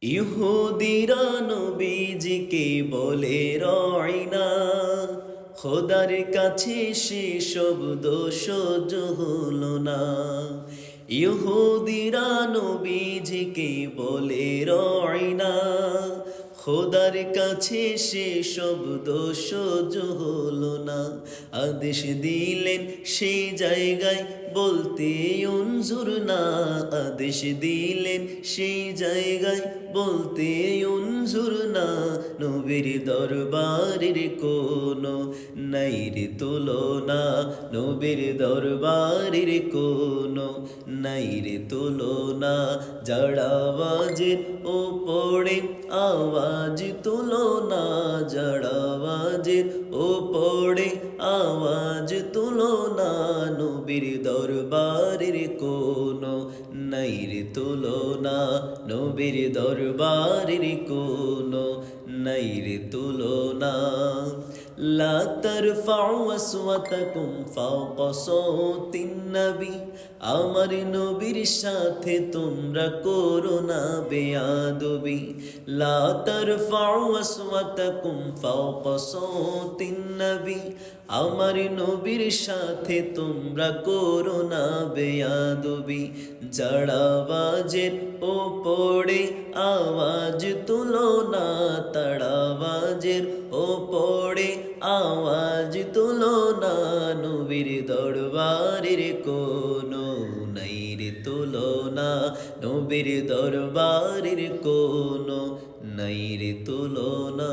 ইহুদিরা নবীজিকে বলে রয়না, খোদার কাছে সে শব্দ সহ্য হলো না। ইহুদিরা নবীজিকে বলে রয়না, খোদার কাছে সে শব্দ সহ্য হলো না। আদেশ দিলেন সেই জায়গায় বলতে উনজুর না, আদেশ দিলেন সেই জায়গায় বলতে উনজুর না। নবীর দরবারের কোনো নাই রে তুলনা, নবীর দরবারের কোনো নাই রে তুলনা। যার আওয়াজের ওপরে আওয়াজ তুলনা, যার আওয়াজের ওপরে আওয়াজ তুলনা। নবীর দরবারের কোনো নাই রে তুলনা, নবীর দরবারের কোনো নাই রে তুলনা। লা তারফাউ আসওয়াতাকুম ফাওকা সাওতিন নবী, আমার নবীর সাথে তোমরা করো না বেয়াদবি। লা তারফাউ আসওয়াতাকুম ফাওকা সাওতিন নবী, আমার নবীর সাথে তোমরা করো না বেয়াদবি। যার আওয়াজের ওপরে আওয়াজ তুলো না, তার আওয়াজের ওপরে আওয়াজ তুলো না। নবীর দরবারের কোনো নাই রে তুলনা, নবীর দরবারের কোনো নাই রে তুলনা।